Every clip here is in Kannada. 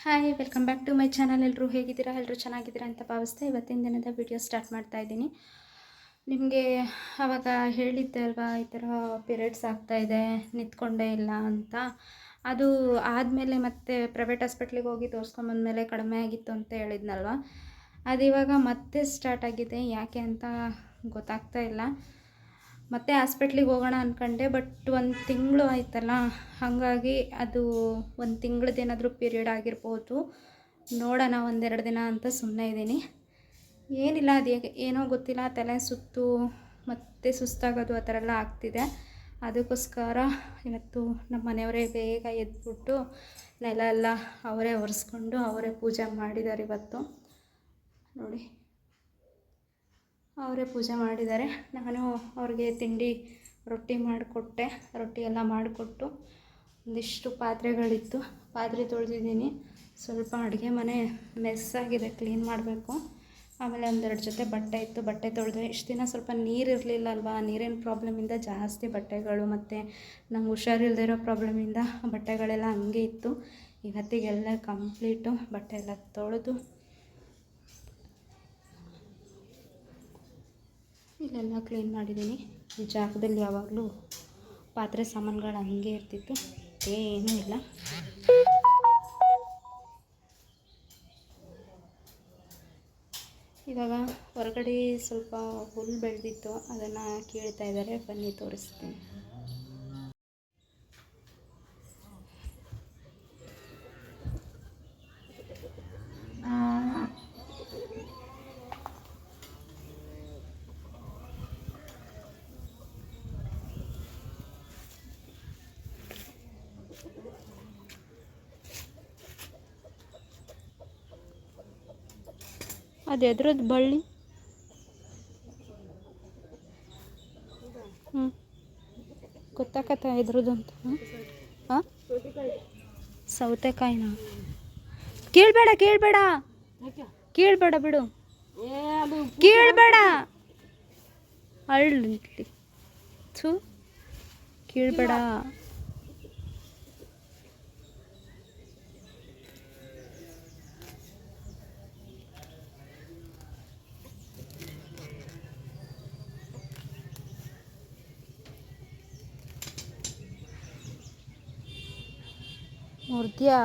Hi welcome back to my channel. ಎಲ್ಲರೂ ಹೇಗಿದ್ದೀರಾ? ಎಲ್ಲರೂ ಚೆನ್ನಾಗಿದ್ದೀರಾ ಅಂತ ಭಾವಿಸ್ತಾ ಇವತ್ತಿನ ದಿನದ ವಿಡಿಯೋ ಸ್ಟಾರ್ಟ್ ಮಾಡ್ತಾ ಇದ್ದೀನಿ. ನಿಮಗೆ ಆವಾಗ ಹೇಳಿದ್ದೆ ಅಲ್ವಾ, ಈ ಥರ ಪೀರಿಯಡ್ಸ್ ಆಗ್ತಾಯಿದೆ, ನಿಂತ್ಕೊಂಡೇ ಇಲ್ಲ ಅಂತ. ಅದು ಆದಮೇಲೆ ಮತ್ತೆ ಪ್ರೈವೇಟ್ ಹಾಸ್ಪಿಟ್ಲಿಗೆ ಹೋಗಿ ತೋರಿಸ್ಕೊಂಬಂದಮೇಲೆ ಕಡಿಮೆ ಆಗಿತ್ತು ಅಂತ ಹೇಳಿದ್ನಲ್ವ. ಅದು ಇವಾಗ ಮತ್ತೆ ಸ್ಟಾರ್ಟ್ ಆಗಿದೆ. ಯಾಕೆ ಅಂತ ಗೊತ್ತಾಗ್ತಾ ಇಲ್ಲ. ಮತ್ತೆ ಹಾಸ್ಪಿಟ್ಲಿಗೆ ಹೋಗೋಣ ಅಂದ್ಕೊಂಡೆ, ಬಟ್ ಒಂದು ತಿಂಗಳು ಆಯ್ತಲ್ಲ, ಹಾಗಾಗಿ ಅದು ಒಂದು ತಿಂಗಳದ್ದೇನಾದರೂ ಪೀರಿಯಡ್ ಆಗಿರ್ಬೋದು. ನೋಡೋಣ ಒಂದೆರಡು ದಿನ ಅಂತ ಸುಮ್ಮನೆ ಇದ್ದೀನಿ. ಏನಿಲ್ಲ, ಅದು ಏನೋ ಗೊತ್ತಿಲ್ಲ, ತಲೆ ಸುತ್ತು ಮತ್ತು ಸುಸ್ತಾಗೋದು ಆ ಥರ ಎಲ್ಲ ಆಗ್ತಿದೆ. ಅದಕ್ಕೋಸ್ಕರ ಇವತ್ತು ನಮ್ಮ ಮನೆಯವರೇ ಬೇಗ ಎದ್ಬಿಟ್ಟು ನೆಲ ಎಲ್ಲ ಅವರೇ ಒರೆಸ್ಕೊಂಡು ಅವರೇ ಪೂಜೆ ಮಾಡಿದ್ದಾರೆ. ಇವತ್ತು ನೋಡಿ, ಅವರೇ ಪೂಜೆ ಮಾಡಿದ್ದಾರೆ. ನಾನು ಅವ್ರಿಗೆ ತಿಂಡಿ ರೊಟ್ಟಿ ಮಾಡಿಕೊಟ್ಟೆ. ರೊಟ್ಟಿ ಎಲ್ಲ ಮಾಡಿಕೊಟ್ಟು ಒಂದಿಷ್ಟು ಪಾತ್ರೆಗಳಿತ್ತು, ಪಾತ್ರೆ ತೊಳೆದಿದ್ದೀನಿ. ಸ್ವಲ್ಪ ಅಡುಗೆ ಮನೆ ಮೆಸ್ಸಾಗಿದೆ, ಕ್ಲೀನ್ ಮಾಡಬೇಕು. ಆಮೇಲೆ ಒಂದೆರಡು ಜೊತೆ ಬಟ್ಟೆ ಇತ್ತು, ಬಟ್ಟೆ ತೊಳೆದೆ. ಇಷ್ಟು ದಿನ ಸ್ವಲ್ಪ ನೀರು ಇರಲಿಲ್ಲ ಅಲ್ವಾ, ನೀರಿನ ಪ್ರಾಬ್ಲಮಿಂದ ಜಾಸ್ತಿ ಬಟ್ಟೆಗಳು, ಮತ್ತು ನಂಗೆ ಹುಷಾರಿಲ್ಲದೆ ಇರೋ ಪ್ರಾಬ್ಲಮಿಂದ ಬಟ್ಟೆಗಳೆಲ್ಲ ಹಂಗೆ ಇತ್ತು. ಇವತ್ತಿಗೆಲ್ಲ ಕಂಪ್ಲೀಟು ಬಟ್ಟೆ ಎಲ್ಲ ತೊಳೆದು ಇಲ್ಲೆಲ್ಲ ಕ್ಲೀನ್ ಮಾಡಿದ್ದೀನಿ. ಈ ಜಾಗದಲ್ಲಿ ಯಾವಾಗಲೂ ಪಾತ್ರೆ ಸಾಮಾನುಗಳು ಹಂಗೆ ಇರ್ತಿತ್ತು, ಏನೂ ಇಲ್ಲ. ಇವಾಗ ಹೊರಗಡೆ ಸ್ವಲ್ಪ ಹುಲ್ಲು ಬೆಳೆದಿತ್ತು, ಅದನ್ನು ಕೀಳ್ತಾ ಇದ್ದಾರೆ. ಬನ್ನಿ ತೋರಿಸ್ತೀನಿ. ಅದು ಎದ್ರದ್ದು ಬಳ್ಳಿ? ಗೊತ್ತಾಗತ್ತ ಎದ್ರದ್ದು ಅಂತ? ಹಾಂ, ಸೌತೆಕಾಯಿನ ಕೀಳ್ಬೇಡ ಕೀಳ್ಬೇಡ ಕೀಳ್ಬೇಡ ಬಿಡು, ಕೀಳ್ಬೇಡ, ಅಳ್ಳಿ ಥೂ, ಕೀಳ್ಬೇಡ. ಮುರ್ದ್ಯಾ?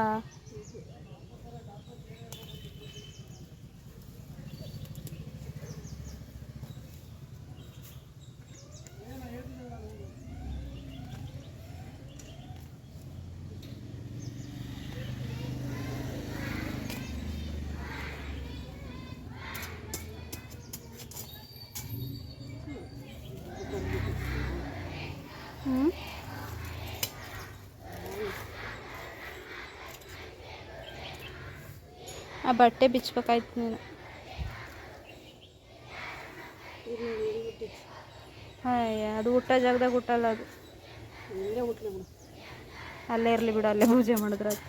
ಆ ಬಟ್ಟೆ ಬಿಚ್ಚಬೇಕಾಯ್ತು ನೀನು. ಅಯ್ಯ, ಅದು ಹುಟ್ಟೋ ಜಾಗದಾಗ ಹುಟ್ಟಲ್ಲ, ಅದು ಅಲ್ಲೇ ಇರಲಿ ಬಿಡು, ಅಲ್ಲೇ ಪೂಜೆ ಮಾಡಿದ್ರೆ ಅದು.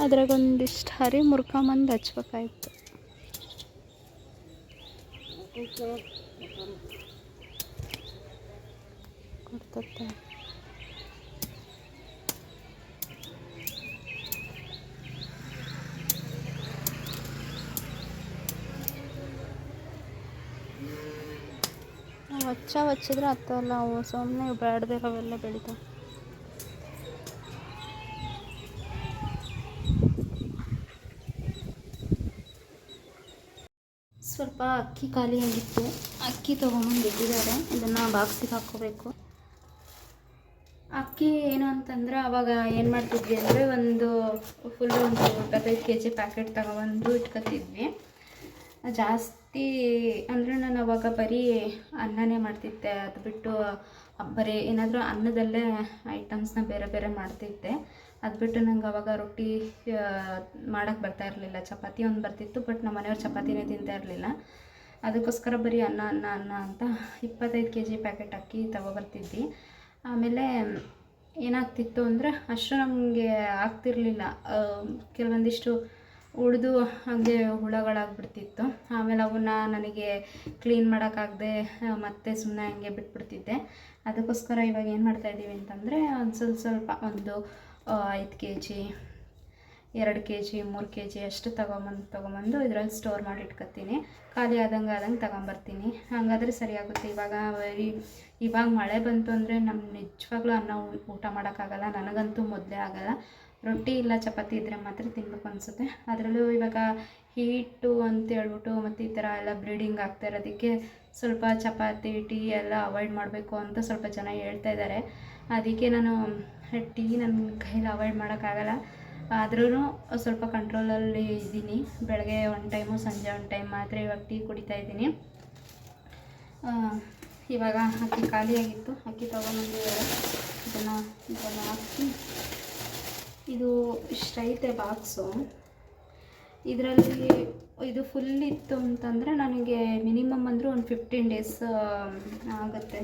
ಅದ್ರಾಗೊಂದಿಷ್ಟು ಹರಿ ಮುರ್ಕೊಂಬಂದು ಹಚ್ಬೇಕಾಯ್ತು. ಕೊಡ್ತತ್ತೆ. ನಾವು ಹಚ್ಚಿದ್ರೆ ಹತ್ತಲ್ಲ, ಅವು ಸುಮ್ಮನೆ ಬೇಡದಿರೋವೆಲ್ಲ ಬೆಳಿತಾವೆ. ಸ್ವಲ್ಪ ಅಕ್ಕಿ ಖಾಲಿಯಾಗಿತ್ತು, ಅಕ್ಕಿ ತೊಗೊಂಬಂದು ಇಟ್ಟಿದ್ದಾರೆ. ಇದನ್ನು ಬಾಕ್ಸಿಗೆ ಹಾಕ್ಕೋಬೇಕು. ಅಕ್ಕಿ ಏನು ಅಂತಂದರೆ, ಆವಾಗ ಏನು ಮಾಡ್ತಿದ್ವಿ ಅಂದರೆ, ಒಂದು ಫುಲ್ ಒಂದು 25 kg ಪ್ಯಾಕೆಟ್ ತಗೊಬಂದು ಇಟ್ಕೊತಿದ್ವಿ. ಜಾಸ್ತಿ ಅಂದರೆ ನಾನು ಅವಾಗ ಬರೀ ಅನ್ನನೇ ಮಾಡ್ತಿದ್ದೆ. ಅದು ಬಿಟ್ಟು ಬರೀ ಏನಾದರೂ ಅನ್ನದಲ್ಲೇ ಐಟಮ್ಸ್ನ ಬೇರೆ ಬೇರೆ ಮಾಡ್ತಿದ್ದೆ. ಅದು ಬಿಟ್ಟು ನಂಗೆ ಅವಾಗ ರೊಟ್ಟಿ ಮಾಡೋಕ್ಕೆ ಬರ್ತಾ ಇರಲಿಲ್ಲ. ಚಪಾತಿ ಒಂದು ಬರ್ತಿತ್ತು, ಬಟ್ ನಮ್ಮ ಮನೆಯವ್ರು ಚಪಾತಿನೇ ತಿಂತಾ ಇರಲಿಲ್ಲ. ಅದಕ್ಕೋಸ್ಕರ ಬರೀ ಅನ್ನ ಅನ್ನ ಅನ್ನ ಅಂತ 25 kg ಪ್ಯಾಕೆಟ್ ಅಕ್ಕಿ ತಗೊಬರ್ತಿದ್ವಿ. ಆಮೇಲೆ ಏನಾಗ್ತಿತ್ತು ಅಂದರೆ ಅಷ್ಟು ನಮಗೆ ಆಗ್ತಿರಲಿಲ್ಲ. ಕೆಲವೊಂದಿಷ್ಟು ಉಳಿದು ಹಾಗೆ ಹುಳಗಳಾಗ್ಬಿಡ್ತಿತ್ತು. ಆಮೇಲೆ ಅವನ್ನ ನನಗೆ ಕ್ಲೀನ್ ಮಾಡೋಕ್ಕಾಗದೆ ಮತ್ತೆ ಸುಮ್ಮನೆ ಹಂಗೆ ಬಿಟ್ಬಿಡ್ತಿದ್ದೆ. ಅದಕ್ಕೋಸ್ಕರ ಇವಾಗ ಏನು ಮಾಡ್ತಾಯಿದ್ದೀವಿ ಅಂತಂದರೆ ಒಂದು ಸ್ವಲ್ಪ ಒಂದು 5 kg 2 kg 3 kg ಅಷ್ಟು ತೊಗೊಂಬಂದು ಇದರಲ್ಲಿ ಸ್ಟೋರ್ ಮಾಡಿ ಇಟ್ಕೊತೀನಿ. ಖಾಲಿ ಆದಂಗೆ ತಗೊಂಬರ್ತೀನಿ. ಹಾಗಾದರೆ ಸರಿಯಾಗುತ್ತೆ. ಇವಾಗ ಮಳೆ ಬಂತು ಅಂದರೆ ನಮ್ಮ ನಿಜವಾಗ್ಲೂ ಅನ್ನ ಊಟ ಮಾಡೋಕ್ಕಾಗಲ್ಲ. ನನಗಂತೂ ಮೊದಲೇ ಆಗಲ್ಲ. ರೊಟ್ಟಿ ಇಲ್ಲ ಚಪಾತಿ ಇದ್ದರೆ ಮಾತ್ರ ತಿನ್ಬೇಕು ಅನಿಸುತ್ತೆ. ಅದರಲ್ಲೂ ಇವಾಗ ಹೀಟು ಅಂತ ಹೇಳ್ಬಿಟ್ಟು ಮತ್ತು ಈ ಥರ ಎಲ್ಲ ಬ್ಲೀಡಿಂಗ್ ಆಗ್ತಾ ಇರೋದಕ್ಕೆ ಸ್ವಲ್ಪ ಚಪಾತಿ ಟೀ ಎಲ್ಲ ಅವಾಯ್ಡ್ ಮಾಡಬೇಕು ಅಂತ ಸ್ವಲ್ಪ ಜನ ಹೇಳ್ತಾ ಇದ್ದಾರೆ. ಅದಕ್ಕೆ ನಾನು ಟೀ ನನ್ನ ಕೈಲಿ ಅವಾಯ್ಡ್ ಮಾಡೋಕ್ಕಾಗಲ್ಲ. ಆದ್ರೂ ಸ್ವಲ್ಪ ಕಂಟ್ರೋಲಲ್ಲಿ ಇದ್ದೀನಿ. ಬೆಳಗ್ಗೆ ಒಂದು ಟೈಮು ಸಂಜೆ ಒಂದು ಟೈಮ್ ಮಾತ್ರ ಇವಾಗ ಟೀ ಕುಡಿತಾ ಇದ್ದೀನಿ. ಇವಾಗ ಅಕ್ಕಿ ಖಾಲಿಯಾಗಿತ್ತು, ಅಕ್ಕಿ ತೊಗೊಂಬಂದಿದ್ದಾರೆ. ಇದನ್ನು ಹಾಕಿ ಇದು ಇಷ್ಟೈತೆ ಬಾಕ್ಸು. ಇದರಲ್ಲಿ ಇದು ಫುಲ್ ಇತ್ತು ಅಂತಂದರೆ ನನಗೆ ಮಿನಿಮಮ್ ಅಂದರೂ ಒಂದು 15 days ಆಗುತ್ತೆ.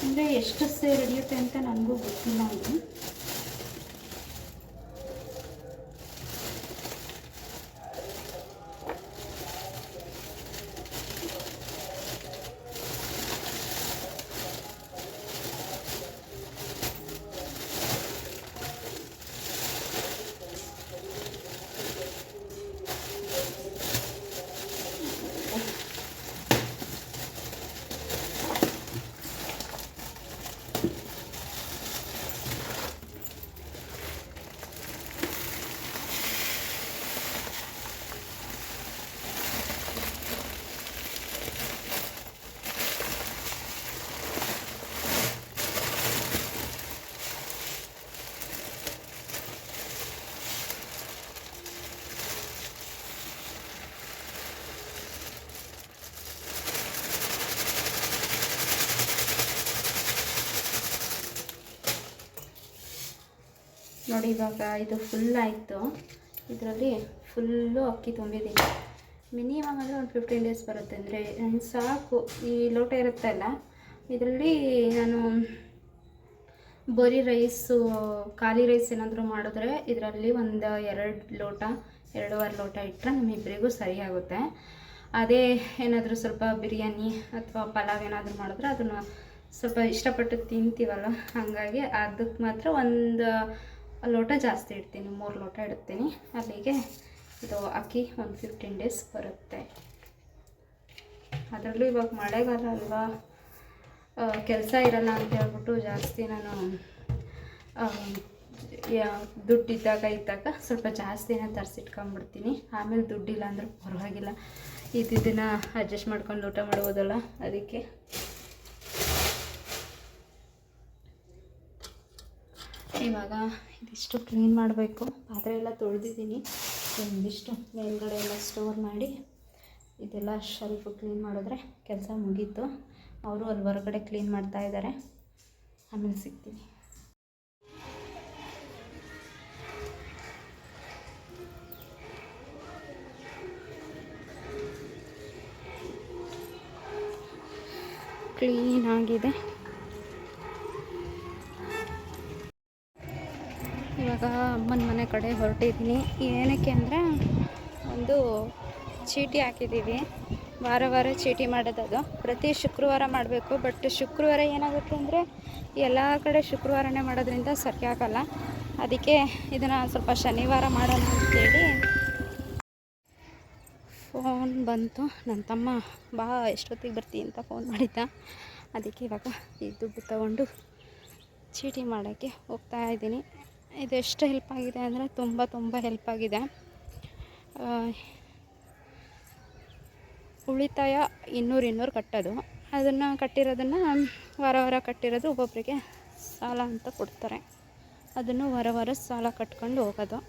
ಅಂದರೆ ಎಷ್ಟು ಸೇರು ಹಿಡಿಯುತ್ತೆ ಅಂತ ನನಗೂ ಗೊತ್ತಿಲ್ಲ. ಇದು ನೋಡಿ, ಇವಾಗ ಇದು ಫುಲ್ ಆಯಿತು. ಇದರಲ್ಲಿ ಫುಲ್ಲು ಅಕ್ಕಿ ತುಂಬಿದ್ದೀನಿ. ಮಿನಿಮಮ್ ಅಂದರೆ ಒಂದು 15 days ಬರುತ್ತೆ. ಅಂದರೆ ಸಾಕು. ಈ ಲೋಟ ಇರುತ್ತಲ್ಲ, ಇದರಲ್ಲಿ ನಾನು ಬರೀ ರೈಸು ಖಾಲಿ ರೈಸ್ ಏನಾದರೂ ಮಾಡಿದ್ರೆ ಇದರಲ್ಲಿ ಒಂದು 2 ಲೋಟ 2.5 ಲೋಟ ಇಟ್ಟರೆ ನಮ್ಮಿಬ್ಬರಿಗೂ ಸರಿಯಾಗುತ್ತೆ. ಅದೇ ಏನಾದರೂ ಸ್ವಲ್ಪ ಬಿರಿಯಾನಿ ಅಥವಾ ಪಲಾವ್ ಏನಾದರೂ ಮಾಡಿದ್ರೆ ಅದನ್ನು ಸ್ವಲ್ಪ ಇಷ್ಟಪಟ್ಟು ತಿಂತೀವಲ್ಲ, ಹಾಗಾಗಿ ಅದಕ್ಕೆ ಮಾತ್ರ ಒಂದು ಲೋಟ ಜಾಸ್ತಿ ಇಡ್ತೀನಿ. 3 ಲೋಟ ಇಡ್ತೀನಿ. ಅಲ್ಲಿಗೆ ಇದು ಅಕ್ಕಿ ಒಂದು 15 days ಬರುತ್ತೆ. ಅದರಲ್ಲೂ ಇವಾಗ ಮಳೆಗಾಲ ಅಲ್ವಾ, ಕೆಲಸ ಇರಲ್ಲ ಅಂತ ಹೇಳ್ಬಿಟ್ಟು ಜಾಸ್ತಿ ನಾನು ದುಡ್ಡು ಇದ್ದಾಗ ಸ್ವಲ್ಪ ಜಾಸ್ತಿನೇ ತರಿಸಿಟ್ಕೊಂಡ್ಬಿಡ್ತೀನಿ. ಆಮೇಲೆ ದುಡ್ಡಿಲ್ಲ ಅಂದರೂ ಪರವಾಗಿಲ್ಲ, ಇದನ್ನು ಅಡ್ಜಸ್ಟ್ ಮಾಡ್ಕೊಂಡು ಊಟ ಮಾಡ್ಬೋದಲ್ಲ, ಅದಕ್ಕೆ. ಇವಾಗ ಇದಿಷ್ಟು ಕ್ಲೀನ್ ಮಾಡಬೇಕು. ಪಾತ್ರೆ ಎಲ್ಲ ತೊಳೆದಿದ್ದೀನಿ. ಒಂದಿಷ್ಟು ಮೇಲ್ಗಡೆ ಎಲ್ಲ ಸ್ಟೋರ್ ಮಾಡಿ ಇದೆಲ್ಲ ಶೆಲ್ಫು ಕ್ಲೀನ್ ಮಾಡಿದ್ರೆ ಕೆಲಸ ಮುಗೀತು. ಅವರು ಅಲ್ಲಿ ಹೊರಗಡೆ ಕ್ಲೀನ್ ಮಾಡ್ತಾ ಇದ್ದಾರೆ. ಆಮೇಲೆ ಸಿಗ್ತೀನಿ. ಕ್ಲೀನ್ ಆಗಿದೆ. ಇವಾಗ ಅಮ್ಮನ ಮನೆ ಕಡೆ ಹೊರಟಿದ್ದೀನಿ. ಏನಕ್ಕೆ ಅಂದರೆ ಒಂದು ಚೀಟಿ ಹಾಕಿದ್ದೀವಿ. ವಾರ ಚೀಟಿ ಮಾಡೋದದು. ಪ್ರತಿ ಶುಕ್ರವಾರ ಮಾಡಬೇಕು. ಬಟ್ ಶುಕ್ರವಾರ ಏನಾಗುತ್ತೆ ಅಂದರೆ ಎಲ್ಲ ಕಡೆ ಶುಕ್ರವಾರನೇ ಮಾಡೋದ್ರಿಂದ ಸರಿ ಆಗಲ್ಲ. ಅದಕ್ಕೆ ಇದನ್ನು ಸ್ವಲ್ಪ ಶನಿವಾರ ಮಾಡೋಣ ಅಂತೇಳಿ ಫೋನ್ ಬಂತು. ನನ್ನ ತಮ್ಮ ಬಾ ಎಷ್ಟೊತ್ತಿಗೆ ಬರ್ತೀವಿ ಅಂತ ಫೋನ್ ಮಾಡಿದ್ದ. ಅದಕ್ಕೆ ಇವಾಗ ಈ ದುಡ್ಡು ತಗೊಂಡು ಚೀಟಿ ಮಾಡೋಕ್ಕೆ ಹೋಗ್ತಾ ಇದ್ದೀನಿ. ಇದು ಎಷ್ಟು ಹೆಲ್ಪ್ ಆಗಿದೆ ಅಂದರೆ ತುಂಬ ಹೆಲ್ಪ್ ಆಗಿದೆ. ಉಳಿತಾಯ 200 ಕಟ್ಟೋದು. ಅದನ್ನು ಕಟ್ಟಿರೋದನ್ನು ವಾರ ಕಟ್ಟಿರೋದು ಒಬ್ಬೊಬ್ಬರಿಗೆ ಸಾಲ ಅಂತ ಕೊಡ್ತಾರೆ. ಅದನ್ನು ವಾರ ಸಾಲ ಕಟ್ಕೊಂಡು ಹೋಗೋದು.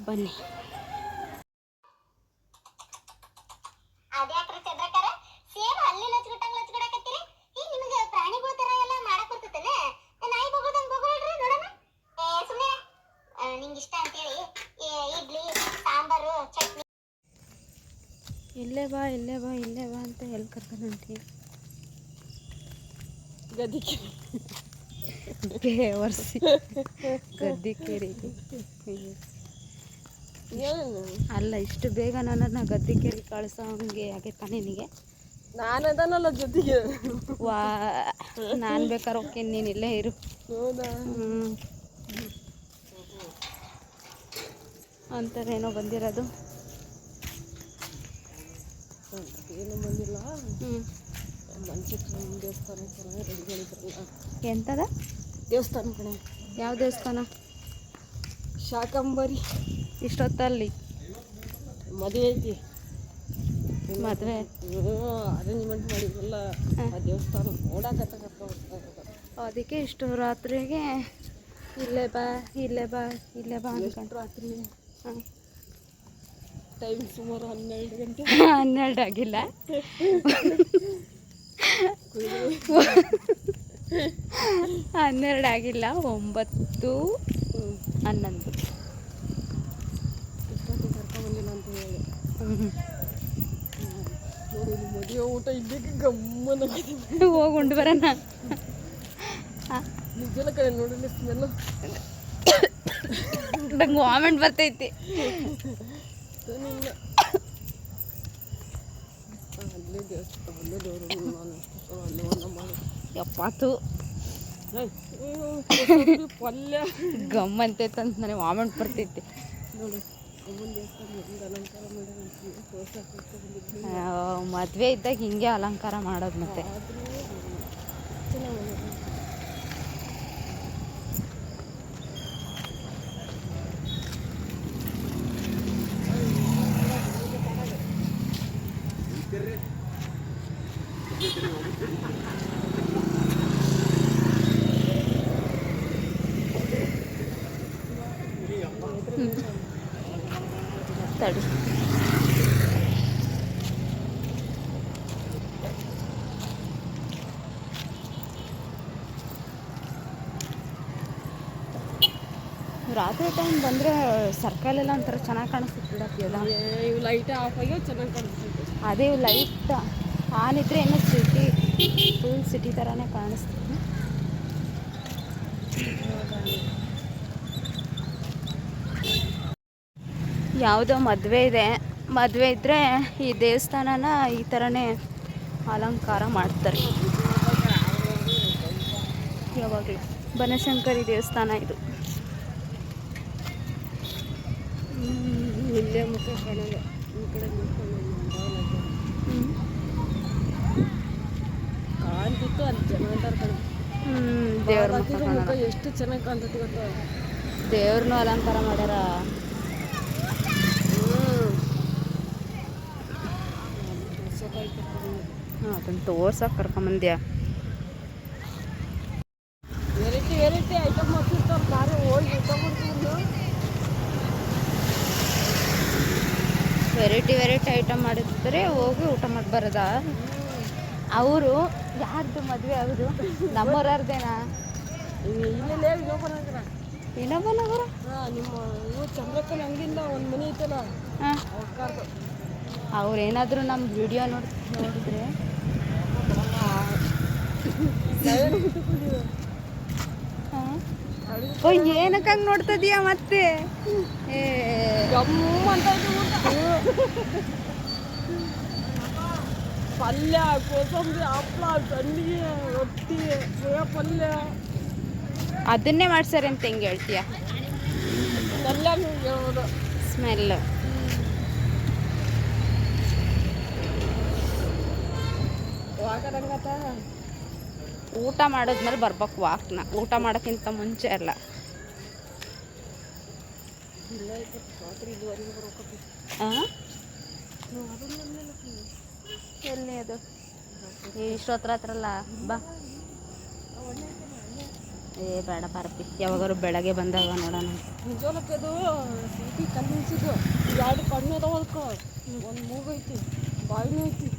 ಬನ್ನಿ. ಇಲ್ಲೇ ಬಾ ಅಂತ ಎಲ್ಲಿ ಕರ್ಕೊಂಡ್ರಿ? ಗದ್ದಿಕೇರಿ ಬೇವರ್ಸಿ ಗದ್ದಿಕೇರಿಗೆ ಅಲ್ಲ, ಇಷ್ಟು ಬೇಗ ನನ್ನನ್ನು ಗದ್ದಿಕೇರಿ ಕಳಿಸೋ ಹಂಗೆ ಆಗೈತಾ ನಿನಗೆ? ನಾನದನ್ನಲ್ಲ ಜೊತೆಗೆ. ನಾನು ಬೇಕಾದ್ರೆ ಹೋಗ್ತೀನಿ, ನೀನು ಇಲ್ಲೇ ಇರು. ಹೌದಾ? ಅಂತಾರೇನೋ ಬಂದಿರೋದು. ಏನು ಬಂದಿಲ್ಲ. ಮನ್ಸಿಟ್ಟು ದೇವಸ್ಥಾನ ರೆಡಿಗಳಿದ್ರಲ್ಲ. ಎಂತದ ದೇವಸ್ಥಾನ ಕಡೆ? ಯಾವ ದೇವಸ್ಥಾನ? ಶಾಕಂಬರಿ. ಇಷ್ಟೊತ್ತಲ್ಲಿ ಮದುವೆ ಐತಿ. ಮದುವೆ ಅರೇಂಜ್ಮೆಂಟ್ ಮಾಡಿದ್ರಲ್ಲ ಆ ದೇವಸ್ಥಾನ ನೋಡಕತ್ತ. ಅದಕ್ಕೆ ಇಷ್ಟು ರಾತ್ರಿಗೆ ಇಲ್ಲೇ ಬಾ ಅನ್ಕೊಂಡು ರಾತ್ರಿ ಟೈಮ್ ಸುಮಾರು 12 ಗಂಟೆ. 12 ಆಗಿಲ್ಲ, 12 ಆಗಿಲ್ಲ, 9, 11. ಇಷ್ಟೊತ್ತಿಗೆ ಕರ್ಕೊಂಬಂದಿಲ್ಲ ಅಂತ ಹೇಳಿ. ನೋಡಿ, ಮದುವೆ ಊಟ ಇದ್ದಕ್ಕೆ ಗಮ್ಮನ ಹೋಗಿ ಉಂಡು ಬರೋಣ. ನಿಜಲ ಕಡೆ ನೋಡಿಲ್ಲ ಸ್ಮೆಲ್ಲು. ನಂಗೆ ವಾಮೆಂಟ್ ಬರ್ತೈತಿ. ಅಲ್ಲೇ ದೇವಸ್ಥಾನ, ಅಲ್ಲೇ ದೇವರು. ನಾನು ಅಲ್ಲೇ ಒಂದು ಮಾಡಿ ಎಪ್ಪತ್ತು ಪಲ್ಯ ಗಮ್ಮಂತೈತಂತ ನನಗೆ ವಾಮೆಂಟ್ ಬರ್ತೈತಿ. ನೋಡಿ, ಅಮ್ಮನ ದೇವಸ್ಥಾನ ಹೆಂಗೆ ಅಲಂಕಾರ ಮಾಡೋದು ತೋರ್ಸಕ್ಕೆ. ಮದುವೆ ಇದ್ದಾಗ ಹಿಂಗೆ ಅಲಂಕಾರ ಮಾಡೋದು. ಮತ್ತೆ ಚೆನ್ನಾಗಿ ತಡಿ. ರಾತ್ರಿ ಟೈಮ್ ಬಂದರೆ ಸರ್ಕಲೆಲ್ಲ ಒಂಥರ ಚೆನ್ನಾಗಿ ಕಾಣಿಸುತ್ತೆ ಬಿಡತ್ತಿಲ್ಲ. ಇವು ಲೈಟ್ ಆಫ್ ಆಗಿ ಚೆನ್ನಾಗಿ ಕಾಣಿಸ್ತೈತೆ. ಅದೇ ಇವು ಲೈಟ್ ಆನ್ ಇದ್ದರೆ ಏನೋ ಫುಲ್ ಸಿಟಿ ಥರನೇ ಕಾಣಿಸ್ತದೆ. ಯಾವುದೋ ಮದುವೆ ಇದೆ. ಮದುವೆ ಇದ್ದರೆ ಈ ದೇವಸ್ಥಾನನ ಈ ಥರನೇ ಅಲಂಕಾರ ಮಾಡ್ತಾರೆ ಯಾವಾಗಲೂ. ಬನಶಂಕರಿ ದೇವಸ್ಥಾನ ಇದು. ಇಲ್ಲೇ ಮುಖ ಕಾಣಲ್ಲ, ಈ ಕಡೆ ಕಾಣ್ತಿತ್ತು. ಅಲ್ಲಿ ಜನ ಅಂತಾರೆ ದೇವ್ರ ಮುಖ ಎಷ್ಟು ಚೆನ್ನಾಗಿ ಕಾಣ್ತೈತಿ ಗೊತ್ತಾ. ದೇವ್ರನ್ನೂ ಅಲಂಕಾರ ಮಾಡ್ಯಾರ. ಅದನ್ನು ತೋರ್ಸಕ್ಕೆ ಕರ್ಕೊಂಬಂದ್ಯಾ? ವೆರೈಟಿ ಐಟಮ್ ಹಾಕಿರ್ತಾರೆ. ಬಾರಿ ಹೋಗಿ ಊಟ ಮಾಡ್ತೀನಿ. ವೆರೈಟಿ ಐಟಮ್ ಮಾಡಿರ್ತಾರೆ, ಹೋಗಿ ಊಟ ಮಾಡಿ ಬರೋದಾ? ಅವರು ಯಾರ್ದು ಮದುವೆ? ಅವರು ನಮ್ಮವ್ರದ್ದೇನಾ? ಇಲ್ಲೇ ಇನ್ನೊಬ್ಬನವರ ನಿಮ್ಮ ಇವು ಚಂದ್ರಕ್ಕನ ಅಂಗಡಿಯಿಂದ ಒಂದು ಮನೆ ಐತಲ್ಲ. ಹಾಂ, ಅವ್ರೇನಾದರೂ ನಮ್ಮ ವಿಡಿಯೋ ನೋಡಿದ್ರೆ ಏನಕ್ಕೆ ಹಂಗೆ ನೋಡ್ತದೀಯ ಮತ್ತೆ? ಪಲ್ಯ, ಕೋಸಂಬರಿ, ಹಪ್ಪಳ, ಸಂಡಿಗೆ, ರೊಟ್ಟಿ, ಪಲ್ಯ ಅದನ್ನೇ ಮಾಡ್ಸಾರೆ ಅಂತ ಹೆಂಗೆ ಹೇಳ್ತೀಯ? ಸ್ಮೆಲ್ ಊಟ ಮಾಡೋದ್ಮೇಲೆ ಬರ್ಬೇಕು ವಾಕ್ನ. ಊಟ ಮಾಡೋಕ್ಕಿಂತ ಮುಂಚೆ ಅಲ್ಲ. ಎಲ್ಲಿ ಅದು? ಇಷ್ಟೊತ್ತರ ಹತ್ರಲ್ಲ ಬಾ. ಏ ಬೇಡ ಪಾರಪಿ, ಯಾವಾಗಾರು ಬೆಳಗ್ಗೆ ಬಂದಾಗ ನೋಡೋಣ. ನಿಜವಲ್ಲಕ್ಕೆ ಅದು ಸಿಟಿ ಕಲ್ಲು ನಿಲ್ಸಿದ್ದು ಎರಡು ಕಣ್ಣು ಅದಾವ ಅದಕ್ಕೆ, ಒಂದು ಮೂಗೈತಿ ಬಾಯಿನೂ ಐತಿ.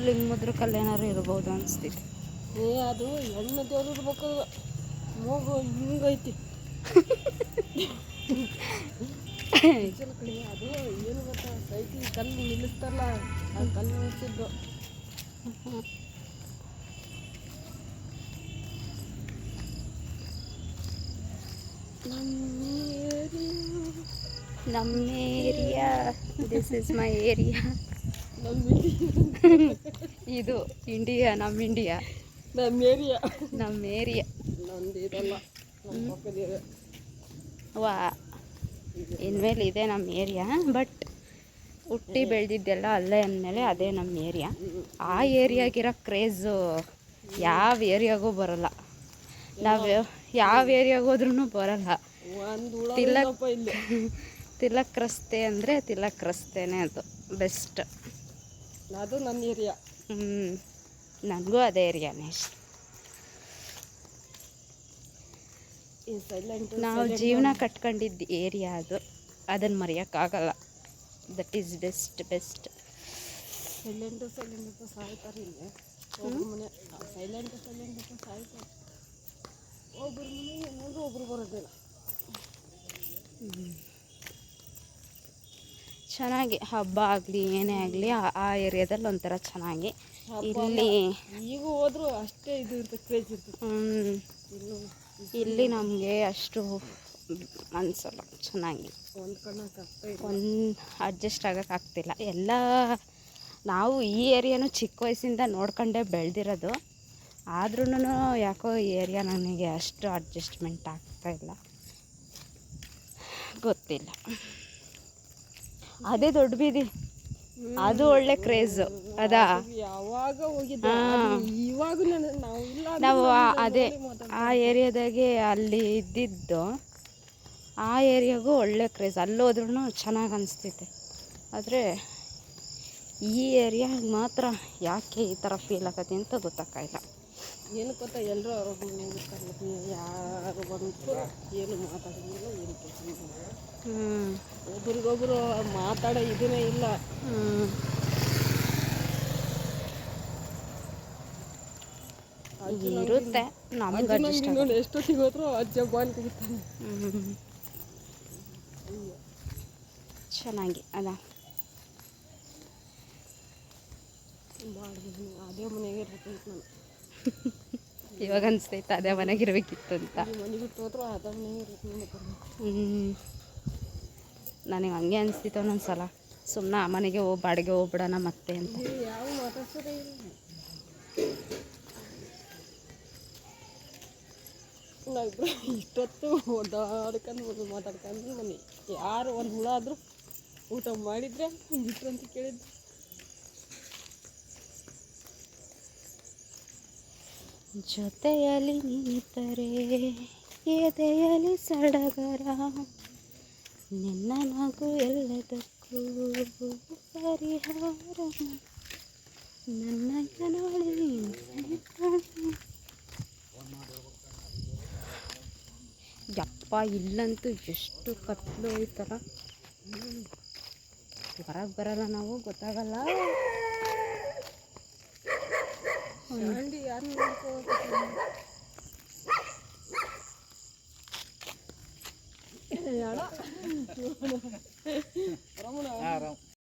ಲಿಂಗಮುದ್ರ ಕಲ್ಲು ಏನಾದ್ರು ಇರ್ಬೋದು ಅನಿಸ್ತಿತ್ತು. ಅದು ಹೆಣ್ಣು ದೇವ್ರು ಇರ್ಬೇಕು, ಮೂಗು ಹಿಂಗೈತಿ. ಅದು ಏನು ಗೊತ್ತಾ, ಸೈಕಲ್ ಕಲ್ಲು ನಿಲ್ಲಿಸ್ತಾರಲ್ಲ ಆ ಕಲ್ಲು ನಿಲ್ಲಿಸಿದ್ದು. ನಮ್ಮ area, this is my area. ಇದು ಇಂಡಿಯಾ, ನಮ್ಮ ಇಂಡಿಯಾ, ನಮ್ಮ ಏರಿಯಾ, ನಮ್ಮ ಏರಿಯಾ. ನಮ್ದು ಇದಲ್ಲ, ನಮ್ಮ ಪಕ್ಕದ ಏರಿಯಾ. ವಾ, ಇನ್ಮೇಲೆ ಇದೆ ನಮ್ಮ ಏರಿಯಾ. ಬಟ್ ಹುಟ್ಟಿ ಬೆಳೆದಿದ್ದೆಲ್ಲ ಅಲ್ಲೇ ಅಂದಮೇಲೆ ಅದೇ ನಮ್ಮ ಏರಿಯಾ. ಆ ಏರಿಯಾಗಿರೋ ಕ್ರೇಜು ಯಾವ ಏರಿಯಾಗೂ ಬರೋಲ್ಲ. ನಾವು ಯಾವ ಏರಿಯಾಗೆ ಹೋದ್ರೂ ಬರೋಲ್ಲ. ತಿಲಕ್ ರಸ್ತೆ ಅಂದರೆ ತಿಲಕ್ ರಸ್ತೆನೇ ಅದು ಬೆಸ್ಟ್. ಅದು ನನ್ನ ಏರಿಯಾ. ನನಗೂ ಅದೇ ಏರಿಯಾನೇ ಇಷ್ಟ. ನಾವು ಜೀವನ ಕಟ್ಕೊಂಡಿದ್ದ ಏರಿಯಾ ಅದು, ಅದನ್ನು ಮರೆಯೋಕ್ಕಾಗಲ್ಲ. That is best. ಸೈಲೆಂಟು ಸಾಯ್ತಾರೆ ಇಲ್ಲಿ. ಒಬ್ಬರು ಮನೆ ಸೈಲೆಂಟು ಸಾಯ್ತಾರೆ. ಒಬ್ಬರು ಮನೆ ಏನಾದರೂ ಒಬ್ರು ಬರೋದಿಲ್ಲ. ಚೆನ್ನಾಗಿ ಹಬ್ಬ ಆಗಲಿ ಏನೇ ಆಗಲಿ ಆ ಏರಿಯಾದಲ್ಲಿ ಒಂಥರ ಚೆನ್ನಾಗಿ. ಇಲ್ಲಿ ಈಗ ಹೋದ್ರು ಅಷ್ಟೇ ಇದು ಇರ್ತದೆ, ಕ್ರೇಜ್ ಇರ್ತದೆ. ಇಲ್ಲಿ ನಮಗೆ ಅಷ್ಟು ಅನಿಸಲ್ಲ ಚೆನ್ನಾಗಿ. ಅಡ್ಜಸ್ಟ್ ಆಗೋಕ್ಕಾಗ್ತಿಲ್ಲ. ಎಲ್ಲ ನಾವು ಈ ಏರಿಯಾನು ಚಿಕ್ಕ ವಯಸ್ಸಿಂದ ನೋಡ್ಕೊಂಡೇ ಬೆಳೆದಿರೋದು. ಆದ್ರೂ ಯಾಕೋ ಈ ಏರಿಯಾ ನನಗೆ ಅಷ್ಟು ಅಡ್ಜಸ್ಟ್ಮೆಂಟ್ ಆಗ್ತಾಯಿಲ್ಲ, ಗೊತ್ತಿಲ್ಲ. ಅದೇ ದೊಡ್ಡ ಬೀದಿ, ಅದು ಒಳ್ಳೆ ಕ್ರೇಜು ಅದಾ. ಯಾವಾಗ ಹೋಗಿದ್ದೆ, ಇವಾಗ ನಾವು ಅದೇ ಆ ಏರಿಯಾದಾಗೆ ಅಲ್ಲಿ ಇದ್ದಿದ್ದು. ಆ ಏರಿಯಾಗೂ ಒಳ್ಳೆ ಕ್ರೇಜ್, ಅಲ್ಲೋದ್ರೂ ಚೆನ್ನಾಗಿ ಅನಿಸ್ತೈತೆ. ಆದರೆ ಈ ಏರಿಯಾ ಮಾತ್ರ ಯಾಕೆ ಈ ಥರ ಫೀಲ್ ಆಗತ್ತೆ ಅಂತ ಗೊತ್ತಾಗ್ತಾಯಿಲ್ಲ. ಏನು ಗೊತ್ತಾ, ಎಲ್ಲರೂ ಯಾರು ಬಂತು ಏನು ಮಾತಾಡೋದಿಲ್ಲ, ಏನು ಕೆಲಸ. ಒಬ್ರಿಗೊಬ್ರು ಮಾತಾಡೋ ಇದನ್ನೇ ಇಲ್ಲ. ಇರುತ್ತೆ ನಮ್ಗೆ ನೋಡಿ, ಎಷ್ಟೊತ್ತಿಗೆ ಹೋದ್ರು ಅಜ್ಜ ಬಾಲ್ ತೆಗಿತಾನೆ. ಚೆನ್ನಾಗಿ ಅಲ್ಲ. ಅದೇ ಮನೆಗೆ ಇರ್ಬೇಕಿತ್ತು ನಾನು. ಇವಾಗ ಅನಿಸ್ತೈತೆ ಅದೇ ಮನೆಗಿರ್ಬೇಕಿತ್ತು ಅಂತ. ಮನೆ ಬಿಟ್ಟು ಹೋದ್ರು ಅದೇ ಮನೆಗೆ ಇರ್ಬೇಕು. ನನಗೆ ಹಂಗೆ ಅನಿಸ್ತಿತ್ತು ಒಂದೊಂದ್ಸಲ, ಸುಮ್ಮನೆ ಆ ಮನೆಗೆ ಬಾಡಿಗೆ ಹೋಗ್ಬಿಡೋಣ ಮತ್ತೆ ಅಂತ. ಯಾವ ಮಾತಾಡ್ಸೋದೇ ಇಲ್ಲ. ನಾವಿಬ್ರು ಇಷ್ಟೊತ್ತು ಓಡಾಡ್ಕೊಂಡು ಮಾತಾಡ್ಕೊಂಡು ಮನೆ. ಯಾರು ಒಂದು ಹುಳ ಆದರೂ ಊಟ ಮಾಡಿದ್ರೆ ಬಿಟ್ಟರು ಅಂತ ಕೇಳಿದ್ರು. ಜೊತೆಯಲ್ಲಿ ನಿಂತರೆ ಎದೆಯಲ್ಲಿ ಸಡಗರ, ನಿನ್ನ ನಗು ಎಲ್ಲದಕ್ಕೂ ಪರಿಹಾರ, ನನ್ನ ನಾಳೆ. ಯಪ್ಪ, ಇಲ್ಲಂತೂ ಎಷ್ಟು ಕತ್ಲು ಐತಲ್ಲ, ಹೊರಗೆ ಬರಲ್ಲ ನಾವು, ಗೊತ್ತಾಗಲ್ಲ. ಯಾರು